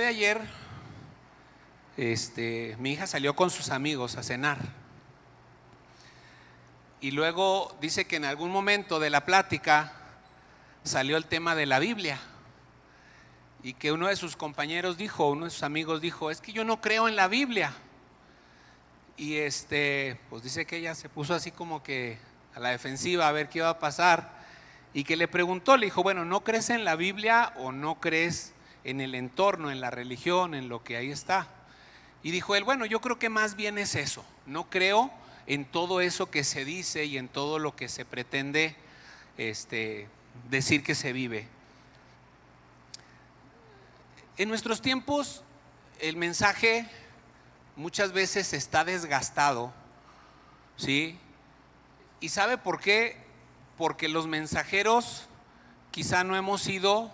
ayer, mi hija salió con sus amigos a cenar. Y luego dice que en algún momento de la plática salió el tema de la Biblia. Y que uno de sus amigos dijo, es que yo no creo en la Biblia. Y pues dice que ella se puso así como que a la defensiva a ver qué iba a pasar. Y que le preguntó, le dijo, bueno, ¿no crees en la Biblia o no crees en el entorno, en la religión, en lo que ahí está? Y dijo él, bueno, yo creo que más bien es eso. No creo en todo eso que se dice y en todo lo que se pretende decir que se vive. En nuestros tiempos el mensaje muchas veces está desgastado, ¿sí? ¿Y sabe por qué? Porque los mensajeros quizá no hemos sido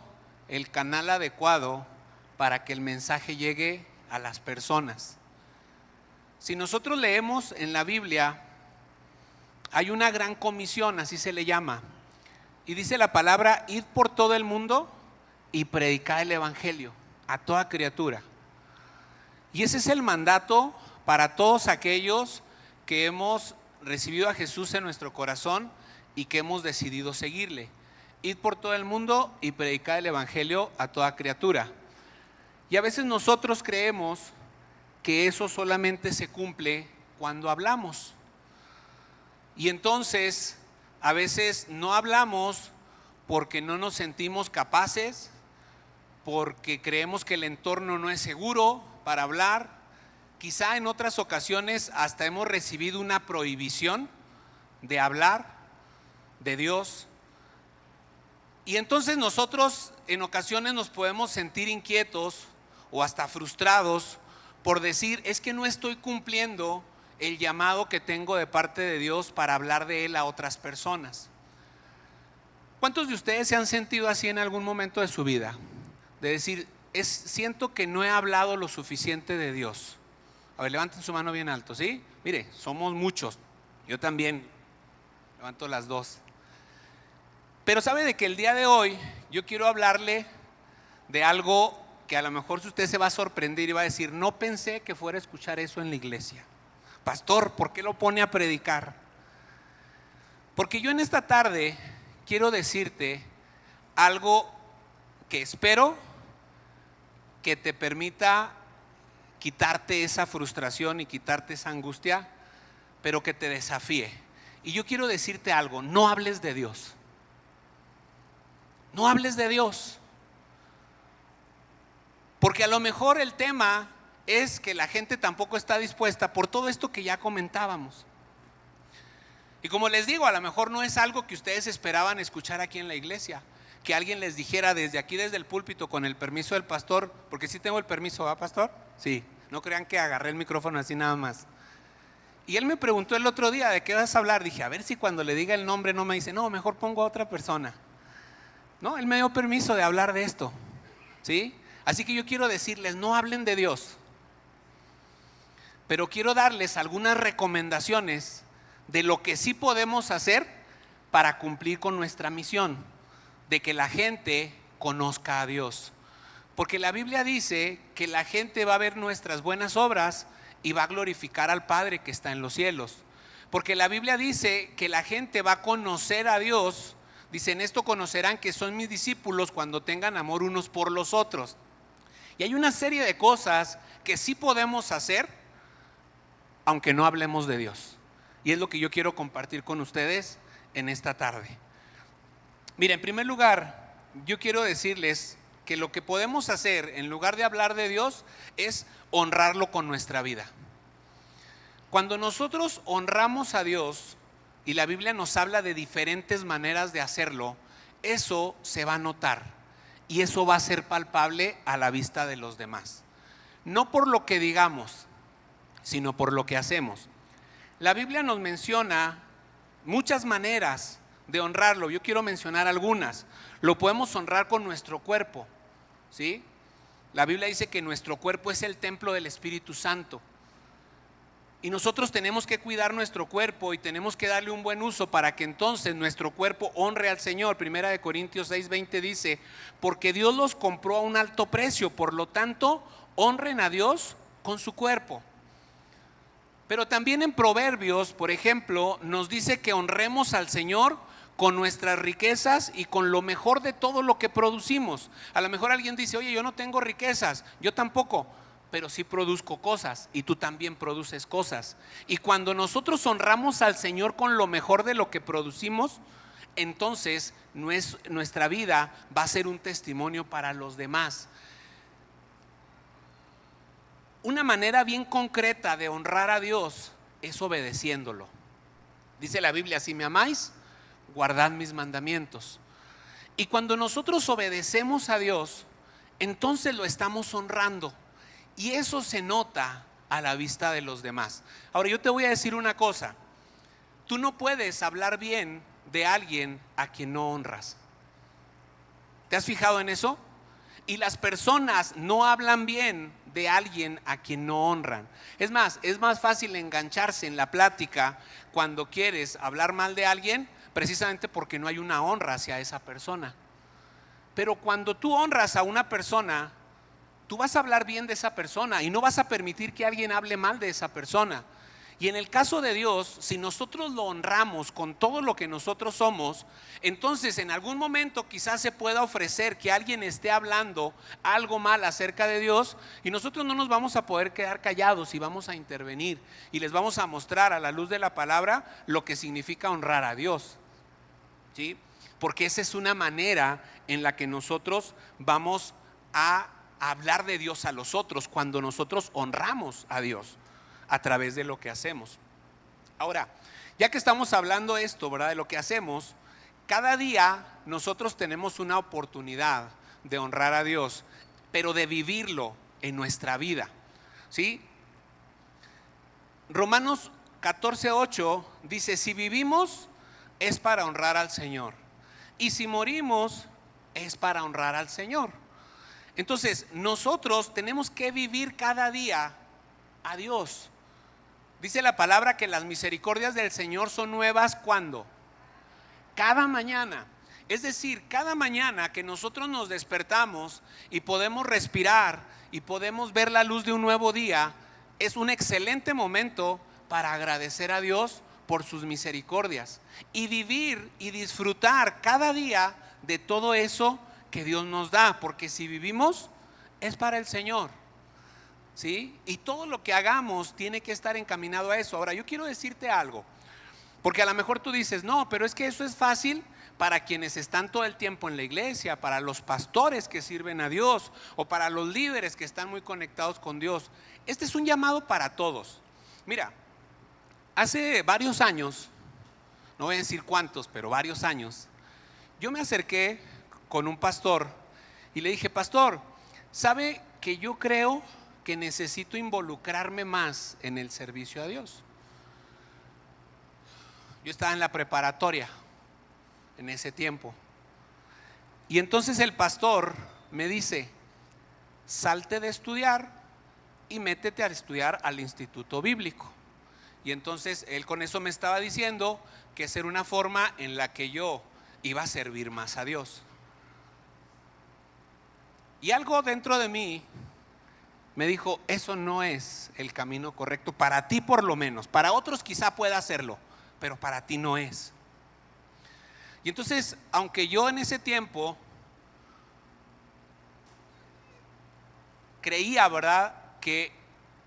el canal adecuado para que el mensaje llegue a las personas. Si nosotros leemos en la Biblia, hay una gran comisión, así se le llama, y dice la palabra, id por todo el mundo y predicad el evangelio a toda criatura. Y ese es el mandato para todos aquellos que hemos recibido a Jesús en nuestro corazón y que hemos decidido seguirle. Id por todo el mundo y predicad el evangelio a toda criatura. Y a veces nosotros creemos que eso solamente se cumple cuando hablamos. Y entonces a veces no hablamos porque no nos sentimos capaces, porque creemos que el entorno no es seguro para hablar. Quizá en otras ocasiones hasta hemos recibido una prohibición de hablar de Dios. Y entonces nosotros en ocasiones nos podemos sentir inquietos o hasta frustrados por decir, es que no estoy cumpliendo el llamado que tengo de parte de Dios para hablar de Él a otras personas. ¿Cuántos de ustedes se han sentido así en algún momento de su vida? De decir, siento que no he hablado lo suficiente de Dios. A ver, levanten su mano bien alto, ¿sí? Mire, somos muchos, yo también levanto las dos. Pero sabe de que el día de hoy yo quiero hablarle de algo que a lo mejor usted se va a sorprender y va a decir, no pensé que fuera a escuchar eso en la iglesia. Pastor, ¿por qué lo pone a predicar? Porque yo en esta tarde quiero decirte algo que espero que te permita quitarte esa frustración y quitarte esa angustia, pero que te desafíe. Y yo quiero decirte algo, no hables de Dios. No hables de Dios. Porque a lo mejor el tema es que la gente tampoco está dispuesta por todo esto que ya comentábamos. Y como les digo, a lo mejor no es algo que ustedes esperaban escuchar aquí en la iglesia, que alguien les dijera desde aquí, desde el púlpito, con el permiso del pastor, porque sí tengo el permiso, ¿va, pastor? Sí, no crean que agarré el micrófono así nada más. Y él me preguntó el otro día, ¿de qué vas a hablar? Dije, a ver si cuando le diga el nombre no me dice, no, mejor pongo a otra persona. No, él me dio permiso de hablar de esto, ¿sí? Así que yo quiero decirles, no hablen de Dios, pero quiero darles algunas recomendaciones de lo que sí podemos hacer para cumplir con nuestra misión, de que la gente conozca a Dios. Porque la Biblia dice que la gente va a ver nuestras buenas obras y va a glorificar al Padre que está en los cielos. Porque la Biblia dice que la gente va a conocer a Dios. Dice, en esto conocerán que son mis discípulos cuando tengan amor unos por los otros. Y hay una serie de cosas que sí podemos hacer, aunque no hablemos de Dios. Y es lo que yo quiero compartir con ustedes en esta tarde. Mira, en primer lugar, yo quiero decirles que lo que podemos hacer en lugar de hablar de Dios es honrarlo con nuestra vida. Cuando nosotros honramos a Dios, y la Biblia nos habla de diferentes maneras de hacerlo, eso se va a notar. Y eso va a ser palpable a la vista de los demás. No por lo que digamos, sino por lo que hacemos. La Biblia nos menciona muchas maneras de honrarlo. Yo quiero mencionar algunas. Lo podemos honrar con nuestro cuerpo, ¿sí? La Biblia dice que nuestro cuerpo es el templo del Espíritu Santo. Y nosotros tenemos que cuidar nuestro cuerpo y tenemos que darle un buen uso para que entonces nuestro cuerpo honre al Señor. Primera de Corintios 6:20 dice, porque Dios los compró a un alto precio, por lo tanto, honren a Dios con su cuerpo. Pero también en Proverbios, por ejemplo, nos dice que honremos al Señor con nuestras riquezas y con lo mejor de todo lo que producimos. A lo mejor alguien dice, oye, yo no tengo riquezas, yo tampoco, pero sí produzco cosas y tú también produces cosas. Y cuando nosotros honramos al Señor con lo mejor de lo que producimos, entonces nuestra vida va a ser un testimonio para los demás. Una manera bien concreta de honrar a Dios es obedeciéndolo. Dice la Biblia, si me amáis, guardad mis mandamientos. Y cuando nosotros obedecemos a Dios, entonces lo estamos honrando. Y eso se nota a la vista de los demás. Ahora yo te voy a decir una cosa. Tú no puedes hablar bien de alguien a quien no honras. ¿Te has fijado en eso? Y las personas no hablan bien de alguien a quien no honran. Es más fácil engancharse en la plática cuando quieres hablar mal de alguien, precisamente porque no hay una honra hacia esa persona. Pero cuando tú honras a una persona, tú vas a hablar bien de esa persona y no vas a permitir que alguien hable mal de esa persona. Y en el caso de Dios, si nosotros lo honramos con todo lo que nosotros somos, entonces en algún momento quizás se pueda ofrecer que alguien esté hablando algo mal acerca de Dios y nosotros no nos vamos a poder quedar callados y vamos a intervenir y les vamos a mostrar a la luz de la palabra lo que significa honrar a Dios, ¿sí? Porque esa es una manera en la que nosotros vamos a hablar de Dios a los otros, cuando nosotros honramos a Dios a través de lo que hacemos. Ahora, ya que estamos hablando esto, ¿verdad?, de lo que hacemos, cada día nosotros tenemos una oportunidad de honrar a Dios, pero de vivirlo en nuestra vida, ¿sí? Romanos 14:8 dice, si vivimos es para honrar al Señor, y si morimos es para honrar al Señor. Entonces nosotros tenemos que vivir cada día a Dios. Dice la palabra que las misericordias del Señor son nuevas, ¿cuándo? Cada mañana. Es decir, cada mañana que nosotros nos despertamos y podemos respirar y podemos ver la luz de un nuevo día, es un excelente momento para agradecer a Dios por sus misericordias y vivir y disfrutar cada día de todo eso que Dios nos da, porque si vivimos es para el Señor, ¿sí? Y todo lo que hagamos tiene que estar encaminado a eso. Ahora yo quiero decirte algo, porque a lo mejor tú dices, no, pero es que eso es fácil para quienes están todo el tiempo en la iglesia, para los pastores que sirven a Dios o para los líderes que están muy conectados con Dios. Este es un llamado para todos. Mira, hace varios años, no voy a decir cuántos, pero varios años, yo me acerqué con un pastor y le dije, pastor, ¿sabe que yo creo que necesito involucrarme más en el servicio a Dios? Yo estaba en la preparatoria en ese tiempo. Y entonces el pastor me dice, salte de estudiar y métete a estudiar al instituto bíblico. Y entonces él con eso me estaba diciendo que esa era una forma en la que yo iba a servir más a Dios. Y algo dentro de mí me dijo, eso no es el camino correcto, para ti por lo menos. Para otros quizá pueda hacerlo, pero para ti no es. Y entonces, aunque yo en ese tiempo creía, ¿verdad?, que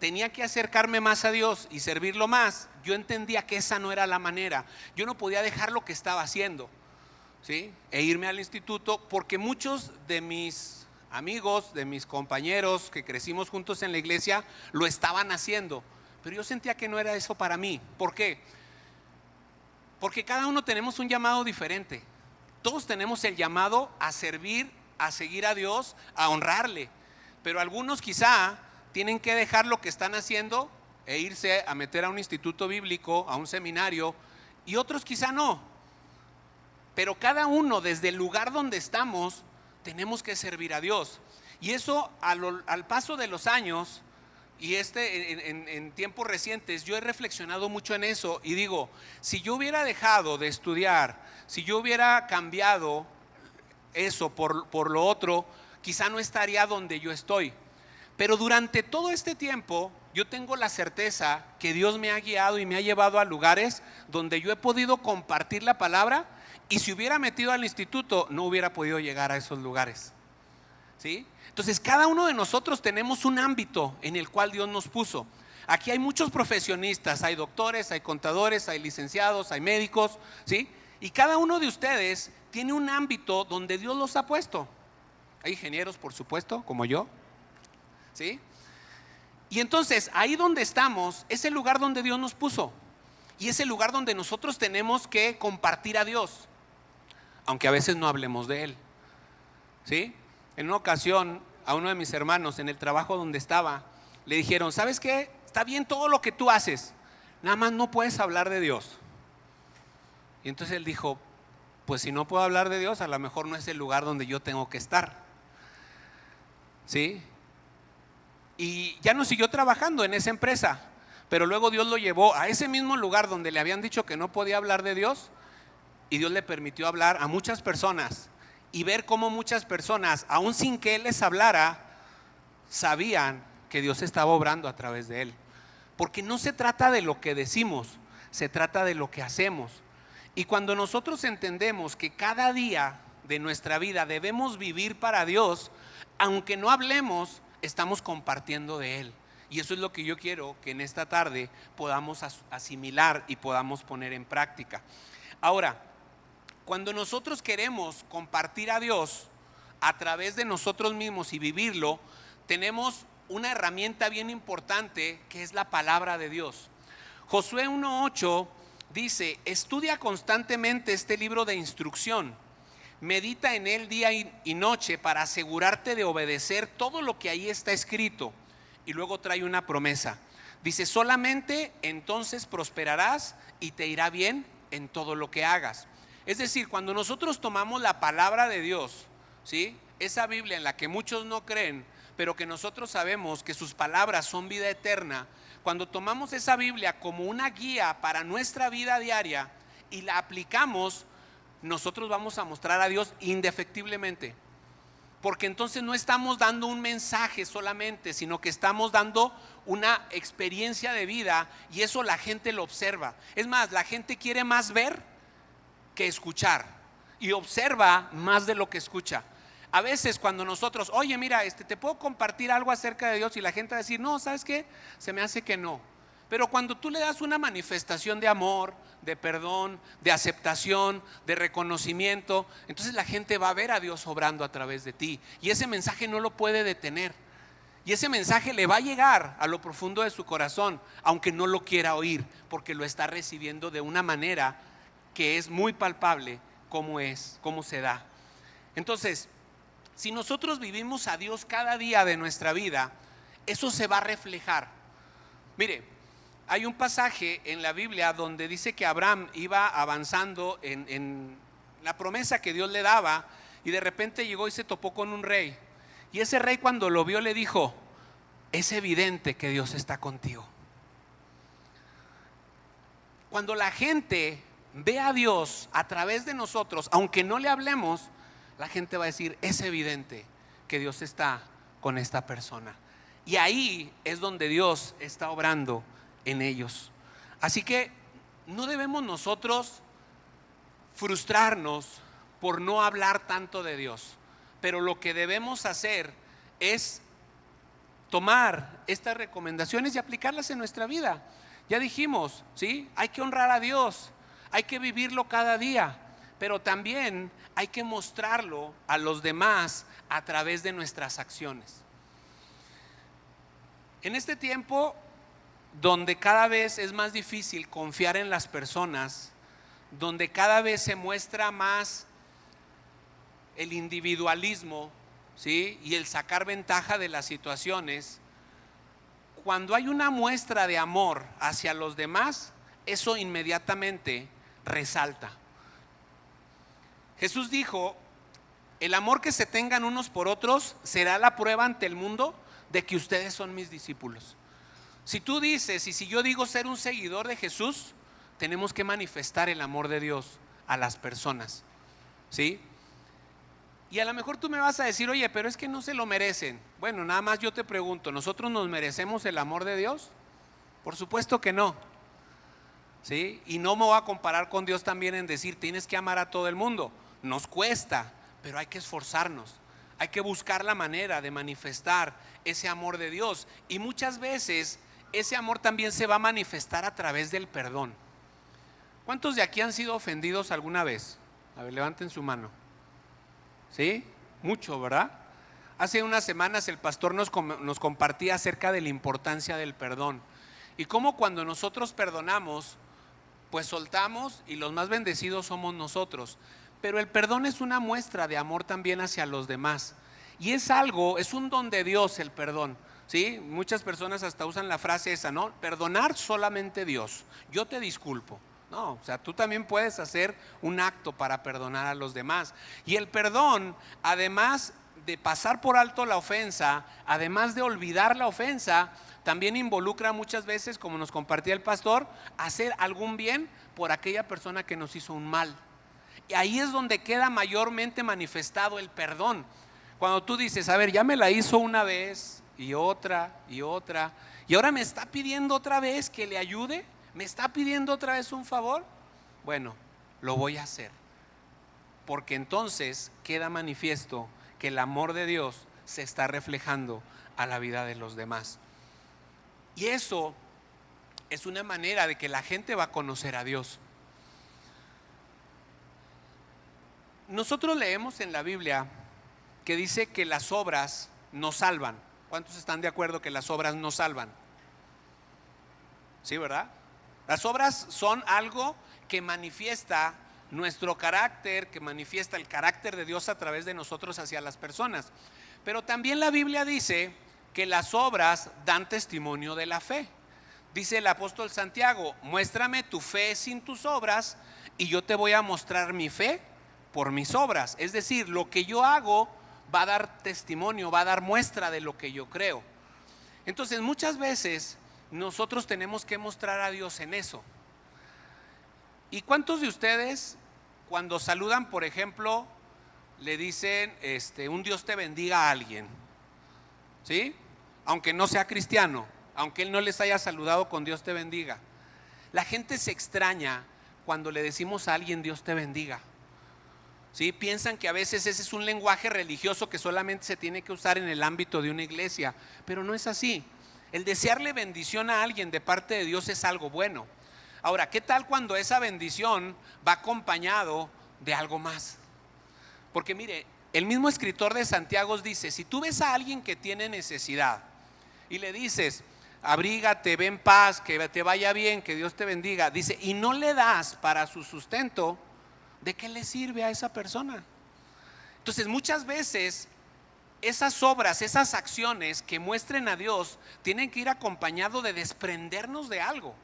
tenía que acercarme más a Dios y servirlo más, yo entendía que esa no era la manera. Yo no podía dejar lo que estaba haciendo, ¿sí?, e irme al instituto, porque muchos de mis amigos, de mis compañeros que crecimos juntos en la iglesia, lo estaban haciendo, pero yo sentía que no era eso para mí. ¿Por qué? Porque cada uno tenemos un llamado diferente. Todos tenemos el llamado a servir, a seguir a Dios, a honrarle, pero algunos quizá tienen que dejar lo que están haciendo e irse a meter a un instituto bíblico, a un seminario, y otros quizá no. Pero cada uno, desde el lugar donde estamos, tenemos que servir a Dios. Y eso al paso de los años Y en tiempos recientes yo he reflexionado mucho en eso y digo, si yo hubiera dejado de estudiar, si yo hubiera cambiado eso por lo otro, quizá no estaría donde yo estoy. Pero durante todo este tiempo yo tengo la certeza que Dios me ha guiado y me ha llevado a lugares donde yo he podido compartir la palabra, y si hubiera metido al instituto no hubiera podido llegar a esos lugares, ¿sí? Entonces cada uno de nosotros tenemos un ámbito en el cual Dios nos puso. Aquí hay muchos profesionistas, hay doctores, hay contadores, hay licenciados, hay médicos, ¿sí? Y cada uno de ustedes tiene un ámbito donde Dios los ha puesto. Hay ingenieros, por supuesto, como yo, ¿sí? Y entonces ahí donde estamos es el lugar donde Dios nos puso, y es el lugar donde nosotros tenemos que compartir a Dios, aunque a veces no hablemos de Él, ¿sí? En una ocasión a uno de mis hermanos en el trabajo donde estaba le dijeron, ¿sabes qué? Está bien todo lo que tú haces, nada más no puedes hablar de Dios. Y entonces él dijo, pues si no puedo hablar de Dios, a lo mejor no es el lugar donde yo tengo que estar, ¿sí? Y ya no siguió trabajando en esa empresa, pero luego Dios lo llevó a ese mismo lugar donde le habían dicho que no podía hablar de Dios, y Dios le permitió hablar a muchas personas y ver cómo muchas personas, aún sin que Él les hablara, sabían que Dios estaba obrando a través de Él. Porque no se trata de lo que decimos, se trata de lo que hacemos. Y cuando nosotros entendemos que cada día de nuestra vida debemos vivir para Dios, aunque no hablemos, estamos compartiendo de Él. Y eso es lo que yo quiero que en esta tarde podamos asimilar y podamos poner en práctica. Ahora, cuando nosotros queremos compartir a Dios a través de nosotros mismos y vivirlo, tenemos una herramienta bien importante que es la palabra de Dios. Josué 1:8 dice, estudia constantemente este libro de instrucción, medita en él día y noche para asegurarte de obedecer todo lo que ahí está escrito. Y luego trae una promesa, dice, solamente entonces prosperarás y te irá bien en todo lo que hagas. Es decir, cuando nosotros tomamos la palabra de Dios, ¿sí? Esa Biblia en la que muchos no creen, pero que nosotros sabemos que sus palabras son vida eterna, cuando tomamos esa Biblia como una guía para nuestra vida diaria y la aplicamos, nosotros vamos a mostrar a Dios indefectiblemente. Porque entonces no estamos dando un mensaje solamente, sino que estamos dando una experiencia de vida, y eso la gente lo observa. Es más, la gente quiere más ver que escuchar, y observa más de lo que escucha. A veces cuando nosotros, oye mira, te puedo compartir algo acerca de Dios, y la gente va a decir, no, ¿sabes qué? Se me hace que no. Pero cuando tú le das una manifestación de amor, de perdón, de aceptación, de reconocimiento, entonces la gente va a ver a Dios obrando a través de ti, y ese mensaje no lo puede detener, y ese mensaje le va a llegar a lo profundo de su corazón, aunque no lo quiera oír, porque lo está recibiendo de una manera que es muy palpable cómo se da. Entonces, si nosotros vivimos a Dios cada día de nuestra vida, eso se va a reflejar. Mire, hay un pasaje en la Biblia donde dice que Abraham iba avanzando en la promesa que Dios le daba, y de repente llegó y se topó con un rey, y ese rey cuando lo vio le dijo, es evidente que Dios está contigo. Cuando la gente ve a Dios a través de nosotros, aunque no le hablemos, la gente va a decir, es evidente que Dios está con esta persona. Y ahí es donde Dios está obrando en ellos. Así que no debemos nosotros frustrarnos por no hablar tanto de Dios, pero lo que debemos hacer es tomar estas recomendaciones y aplicarlas en nuestra vida. Ya dijimos, ¿sí? Hay que honrar a Dios, hay que vivirlo cada día, pero también hay que mostrarlo a los demás a través de nuestras acciones. En este tiempo donde cada vez es más difícil confiar en las personas, donde cada vez se muestra más el individualismo, ¿sí? Y el sacar ventaja de las situaciones, cuando hay una muestra de amor hacia los demás, eso inmediatamente resalta. Jesús dijo, el amor que se tengan unos por otros será la prueba ante el mundo de que ustedes son mis discípulos. Si tú dices y si yo digo ser un seguidor de Jesús, tenemos que manifestar el amor de Dios a las personas, ¿sí? Y a lo mejor tú me vas a decir, oye, pero es que no se lo merecen. Bueno, nada más yo te pregunto, ¿nosotros nos merecemos el amor de Dios? Por supuesto que no, ¿sí? Y no me voy a comparar con Dios también en decir, tienes que amar a todo el mundo. Nos cuesta, pero hay que esforzarnos. Hay que buscar la manera de manifestar ese amor de Dios. Y muchas veces ese amor también se va a manifestar a través del perdón. ¿Cuántos de aquí han sido ofendidos alguna vez? A ver, levanten su mano. ¿Sí? Mucho, ¿verdad? Hace unas semanas el pastor nos compartía acerca de la importancia del perdón. Y cómo cuando nosotros perdonamos, pues soltamos y los más bendecidos somos nosotros. Pero el perdón es una muestra de amor también hacia los demás. Y es algo, es un don de Dios el perdón. ¿Sí? Muchas personas hasta usan la frase esa, ¿no? Perdonar solamente Dios. Yo te disculpo. No, o sea, tú también puedes hacer un acto para perdonar a los demás. Y el perdón, además de pasar por alto la ofensa, además de olvidar la ofensa, también involucra muchas veces, como nos compartía el pastor, hacer algún bien por aquella persona que nos hizo un mal. Y ahí es donde queda mayormente manifestado el perdón. Cuando tú dices, a ver, ya me la hizo una vez y otra, y ahora me está pidiendo otra vez que le ayude, me está pidiendo otra vez un favor. Bueno, lo voy a hacer, porque entonces queda manifiesto que el amor de Dios se está reflejando a la vida de los demás. Y eso es una manera de que la gente va a conocer a Dios. Nosotros leemos en la Biblia que dice que las obras nos salvan. ¿Cuántos están de acuerdo que las obras nos salvan? Sí, ¿verdad? Las obras son algo que manifiesta nuestro carácter, que manifiesta el carácter de Dios a través de nosotros hacia las personas. Pero también la Biblia dice que las obras dan testimonio de la fe. Dice el apóstol Santiago, muéstrame tu fe sin tus obras y yo te voy a mostrar mi fe por mis obras. Es decir, lo que yo hago va a dar testimonio, va a dar muestra de lo que yo creo. Entonces muchas veces nosotros tenemos que mostrar a Dios en eso. ¿Y cuántos de ustedes cuando saludan, por ejemplo, le dicen un Dios te bendiga a alguien? ¿Sí? Aunque no sea cristiano, aunque él no les haya saludado con Dios te bendiga. La gente se extraña cuando le decimos a alguien Dios te bendiga. ¿Sí? Piensan que a veces ese es un lenguaje religioso que solamente se tiene que usar en el ámbito de una iglesia, pero no es así. El desearle bendición a alguien de parte de Dios es algo bueno. Ahora, ¿qué tal cuando esa bendición va acompañado de algo más? Porque mire, el mismo escritor de Santiago dice, si tú ves a alguien que tiene necesidad y le dices, abrígate, ve en paz, que te vaya bien, que Dios te bendiga, dice, y no le das para su sustento, ¿de qué le sirve a esa persona? Entonces muchas veces esas obras, esas acciones que muestren a Dios tienen que ir acompañado de desprendernos de algo.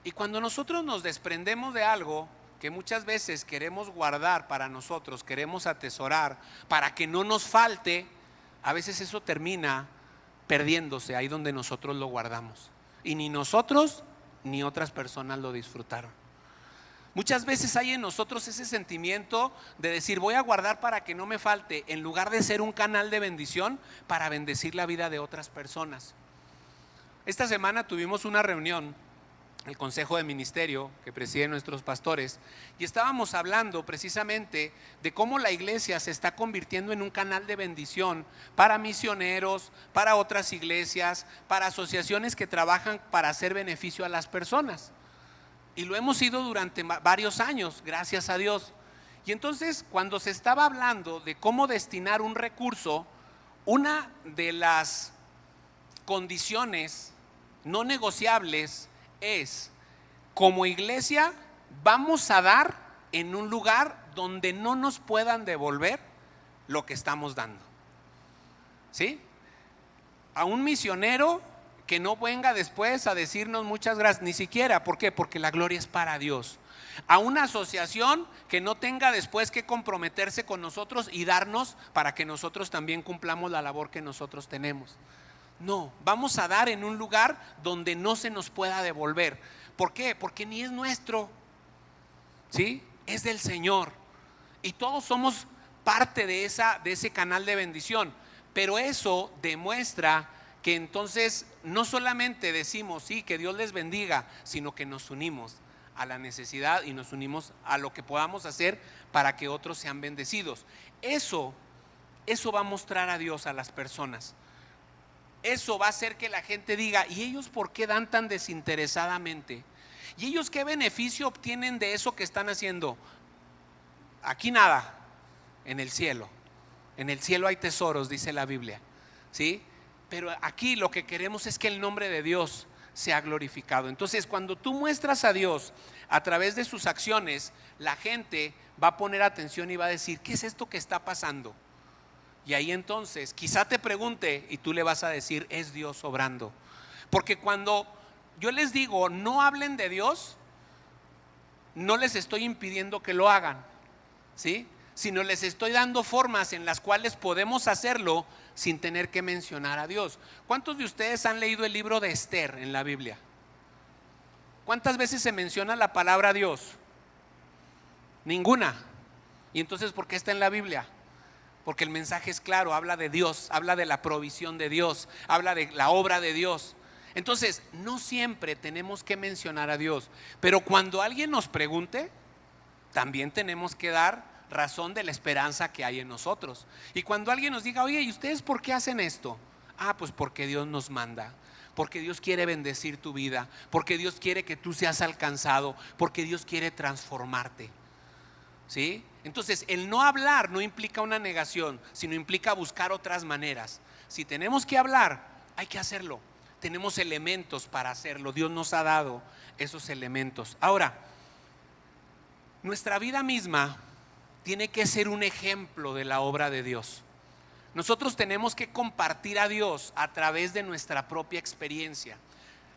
Y cuando nosotros nos desprendemos de algo que muchas veces queremos guardar para nosotros, queremos atesorar para que no nos falte, a veces eso termina perdiéndose ahí donde nosotros lo guardamos. Y ni nosotros ni otras personas lo disfrutaron. Muchas veces hay en nosotros ese sentimiento de decir voy a guardar para que no me falte, en lugar de ser un canal de bendición para bendecir la vida de otras personas. Esta semana tuvimos una reunión, el consejo de ministerio que presiden nuestros pastores, y estábamos hablando precisamente de cómo la iglesia se está convirtiendo en un canal de bendición para misioneros, para otras iglesias, para asociaciones que trabajan para hacer beneficio a las personas. Y lo hemos sido durante varios años, gracias a Dios. Y entonces, cuando se estaba hablando de cómo destinar un recurso, una de las condiciones no negociables es, como iglesia, vamos a dar en un lugar donde no nos puedan devolver lo que estamos dando. ¿Sí? A un misionero que no venga después a decirnos muchas gracias, ni siquiera, ¿por qué? Porque la gloria es para Dios. A una asociación que no tenga después que comprometerse con nosotros y darnos para que nosotros también cumplamos la labor que nosotros tenemos. No, vamos a dar en un lugar donde no se nos pueda devolver. ¿Por qué? Porque ni es nuestro, ¿sí? Es del Señor. Y todos somos parte de ese canal de bendición. Pero eso demuestra que entonces no solamente decimos sí, que Dios les bendiga, sino que nos unimos a la necesidad y nos unimos a lo que podamos hacer para que otros sean bendecidos. Eso va a mostrar a Dios a las personas. Eso va a hacer que la gente diga: ¿y ellos por qué dan tan desinteresadamente? ¿Y ellos qué beneficio obtienen de eso que están haciendo? Aquí nada, en el cielo. En el cielo hay tesoros, dice la Biblia, ¿sí? Pero aquí lo que queremos es que el nombre de Dios sea glorificado. Entonces, cuando tú muestras a Dios a través de sus acciones, la gente va a poner atención y va a decir: ¿qué es esto que está pasando? Y ahí entonces quizá te pregunte y tú le vas a decir: es Dios obrando. Porque cuando yo les digo no hablen de Dios, no les estoy impidiendo que lo hagan, ¿sí? Sino les estoy dando formas en las cuales podemos hacerlo sin tener que mencionar a Dios. ¿Cuántos de ustedes han leído el libro de Esther en la Biblia? ¿Cuántas veces se menciona la palabra Dios? Ninguna. ¿Y entonces por qué está en la Biblia? Porque el mensaje es claro, habla de Dios, habla de la provisión de Dios, habla de la obra de Dios. Entonces, no siempre tenemos que mencionar a Dios, pero cuando alguien nos pregunte, también tenemos que dar razón de la esperanza que hay en nosotros. Y cuando alguien nos diga: oye, ¿y ustedes por qué hacen esto? Pues porque Dios nos manda, porque Dios quiere bendecir tu vida, porque Dios quiere que tú seas alcanzado, porque Dios quiere transformarte, ¿sí? Entonces, el no hablar no implica una negación, sino implica buscar otras maneras. Si tenemos que hablar, hay que hacerlo. Tenemos elementos para hacerlo. Dios nos ha dado esos elementos. Ahora, nuestra vida misma tiene que ser un ejemplo de la obra de Dios. Nosotros tenemos que compartir a Dios a través de nuestra propia experiencia.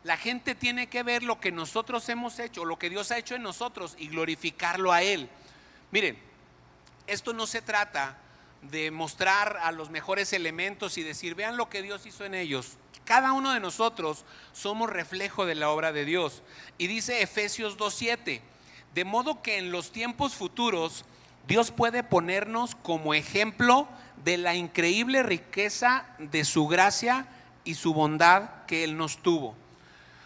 La gente tiene que ver lo que nosotros hemos hecho, lo que Dios ha hecho en nosotros, y glorificarlo a Él. Miren, esto no se trata de mostrar a los mejores elementos y decir: vean lo que Dios hizo en ellos. Cada uno de nosotros somos reflejo de la obra de Dios. Y dice Efesios 2:7: de modo que en los tiempos futuros Dios puede ponernos como ejemplo de la increíble riqueza de su gracia y su bondad que Él nos tuvo,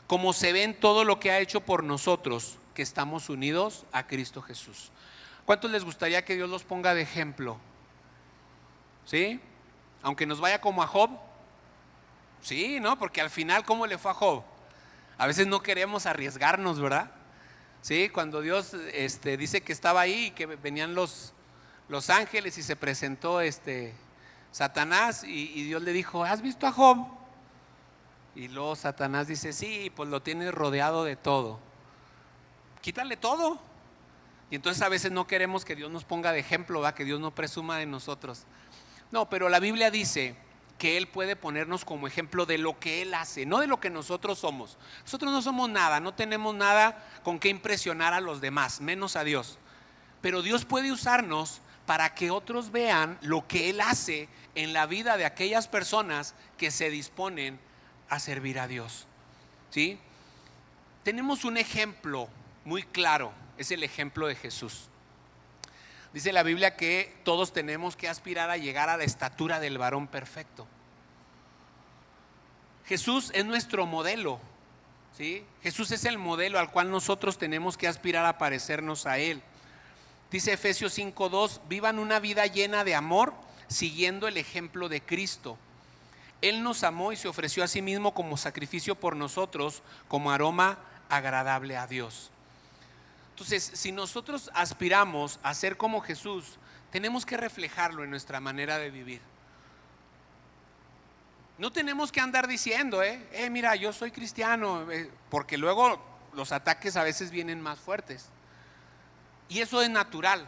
como se ve en todo lo que ha hecho por nosotros, que estamos unidos a Cristo Jesús. ¿Cuántos les gustaría que Dios los ponga de ejemplo? ¿Sí? Aunque nos vaya como a Job. Sí, ¿no? Porque al final, ¿cómo le fue a Job? A veces no queremos arriesgarnos, ¿verdad? Sí, cuando Dios dice que estaba ahí y que venían los ángeles y se presentó Satanás y Dios le dijo: ¿has visto a Job? Y luego Satanás dice: sí, pues lo tienes rodeado de todo. Quítale todo. Y entonces a veces no queremos que Dios nos ponga de ejemplo, ¿va? Que Dios no presuma de nosotros. No, pero la Biblia dice que Él puede ponernos como ejemplo de lo que Él hace, no de lo que nosotros somos. Nosotros no somos nada, no tenemos nada con que impresionar a los demás, menos a Dios. Pero Dios puede usarnos para que otros vean lo que Él hace en la vida de aquellas personas que se disponen a servir a Dios, ¿sí? Tenemos un ejemplo muy claro, es el ejemplo de Jesús. Dice la Biblia que todos tenemos que aspirar a llegar a la estatura del varón perfecto. Jesús es nuestro modelo, ¿sí? Jesús es el modelo al cual nosotros tenemos que aspirar a parecernos a Él. Dice Efesios 5:2: vivan una vida llena de amor, siguiendo el ejemplo de Cristo. Él nos amó y se ofreció a sí mismo como sacrificio por nosotros, como aroma agradable a Dios. Entonces, si nosotros aspiramos a ser como Jesús, tenemos que reflejarlo en nuestra manera de vivir. No tenemos que andar diciendo, mira, yo soy cristiano, porque luego los ataques a veces vienen más fuertes. Y eso es natural,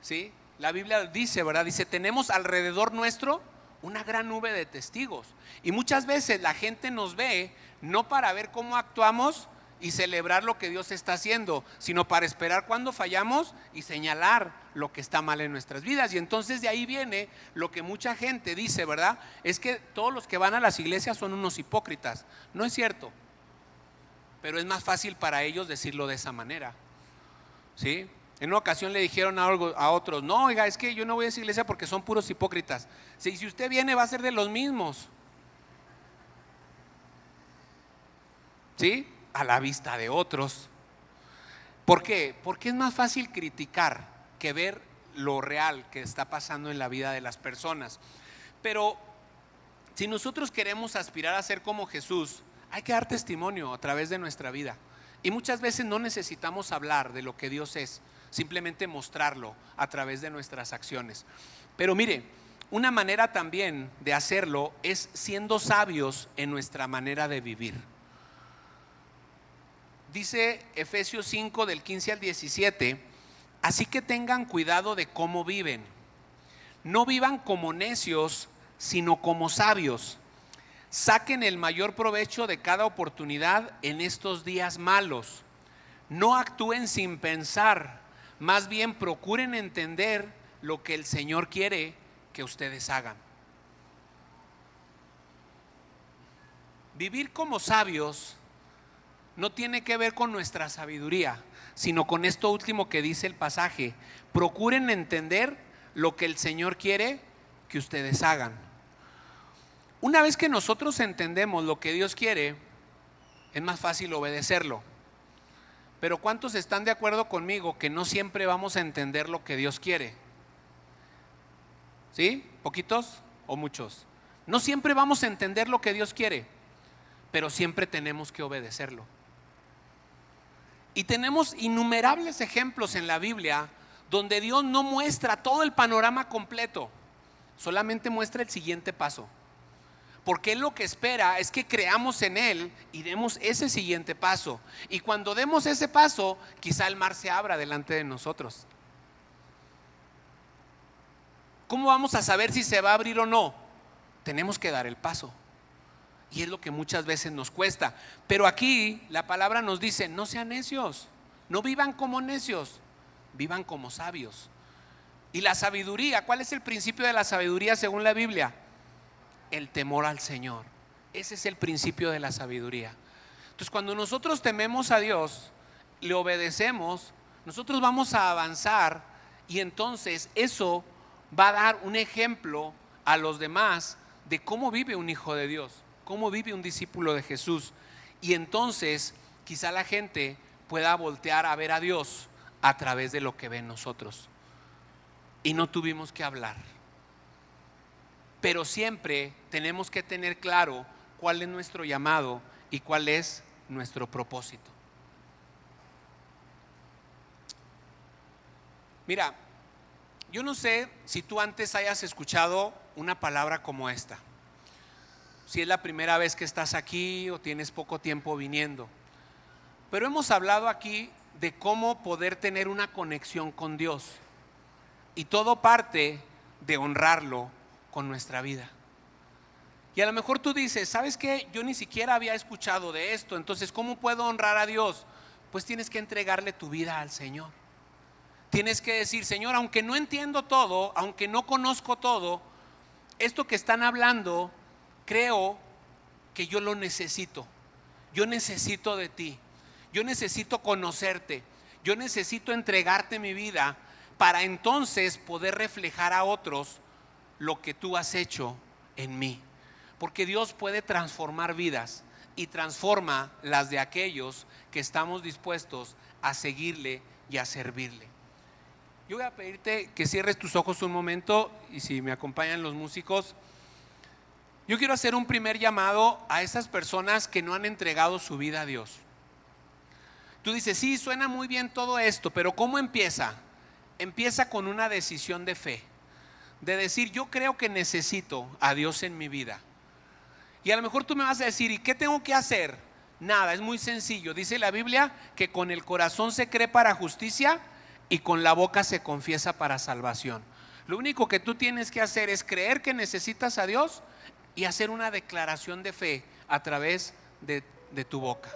¿sí? La Biblia dice, ¿verdad? Dice: tenemos alrededor nuestro una gran nube de testigos. Y muchas veces la gente nos ve no para ver cómo actuamos, y celebrar lo que Dios está haciendo, sino para esperar cuando fallamos y señalar lo que está mal en nuestras vidas. Y entonces de ahí viene lo que mucha gente dice, ¿verdad? Es que todos los que van a las iglesias son unos hipócritas. No es cierto, pero es más fácil para ellos decirlo de esa manera, ¿sí? En una ocasión le dijeron a otros, no, oiga, es que yo no voy a esa iglesia porque son puros hipócritas. Si usted viene va a ser de los mismos, ¿sí? A la vista de otros. ¿Por qué? Porque es más fácil criticar que ver lo real que está pasando en la vida de las personas. Pero si nosotros queremos aspirar a ser como Jesús, hay que dar testimonio a través de nuestra vida. Y muchas veces no necesitamos hablar de lo que Dios es, simplemente mostrarlo a través de nuestras acciones. Pero mire, una manera también de hacerlo es siendo sabios en nuestra manera de vivir. Dice Efesios 5 del 15 al 17, así que tengan cuidado de cómo viven. No vivan como necios, sino como sabios. Saquen el mayor provecho de cada oportunidad en estos días malos. No actúen sin pensar, más bien procuren entender lo que el Señor quiere que ustedes hagan. Vivir como sabios no tiene que ver con nuestra sabiduría, sino con esto último que dice el pasaje: procuren entender lo que el Señor quiere que ustedes hagan. Una vez que nosotros entendemos lo que Dios quiere, es más fácil obedecerlo. Pero ¿cuántos están de acuerdo conmigo que no siempre vamos a entender lo que Dios quiere? ¿Sí? ¿Poquitos o muchos? No siempre vamos a entender lo que Dios quiere, pero siempre tenemos que obedecerlo. Y tenemos innumerables ejemplos en la Biblia donde Dios no muestra todo el panorama completo, solamente muestra el siguiente paso. Porque Él lo que espera es que creamos en Él y demos ese siguiente paso. Y cuando demos ese paso, quizá el mar se abra delante de nosotros. ¿Cómo vamos a saber si se va a abrir o no? Tenemos que dar el paso. Y es lo que muchas veces nos cuesta. Pero aquí la palabra nos dice: no sean necios, no vivan como necios, vivan como sabios. Y la sabiduría, ¿cuál es el principio de la sabiduría según la Biblia? El temor al Señor. Ese es el principio de la sabiduría. Entonces, cuando nosotros tememos a Dios, le obedecemos, nosotros vamos a avanzar, y entonces eso va a dar un ejemplo a los demás de cómo vive un hijo de Dios, cómo vive un discípulo de Jesús. Y entonces quizá la gente pueda voltear a ver a Dios a través de lo que ve en nosotros. Y no tuvimos que hablar. Pero siempre tenemos que tener claro cuál es nuestro llamado y cuál es nuestro propósito. Mira, yo no sé si tú antes hayas escuchado una palabra como esta. Si es la primera vez que estás aquí o tienes poco tiempo viniendo. Pero hemos hablado aquí de cómo poder tener una conexión con Dios. Y todo parte de honrarlo con nuestra vida. Y a lo mejor tú dices: ¿sabes qué? Yo ni siquiera había escuchado de esto. Entonces, ¿cómo puedo honrar a Dios? Pues tienes que entregarle tu vida al Señor. Tienes que decir: Señor, aunque no entiendo todo, aunque no conozco todo, esto que están hablando, creo que yo lo necesito. Yo necesito de ti. Yo necesito conocerte. Yo necesito entregarte mi vida para entonces poder reflejar a otros lo que tú has hecho en mí. Porque Dios puede transformar vidas y transforma las de aquellos que estamos dispuestos a seguirle y a servirle. Yo voy a pedirte que cierres tus ojos un momento, y si me acompañan los músicos, yo quiero hacer un primer llamado a esas personas que no han entregado su vida a Dios. Tú dices: sí, suena muy bien todo esto, pero ¿cómo empieza? Empieza con una decisión de fe, de decir: yo creo que necesito a Dios en mi vida. Y a lo mejor tú me vas a decir: ¿y qué tengo que hacer? Nada, es muy sencillo. Dice la Biblia que con el corazón se cree para justicia y con la boca se confiesa para salvación. Lo único que tú tienes que hacer es creer que necesitas a Dios y hacer una declaración de fe a través de tu boca.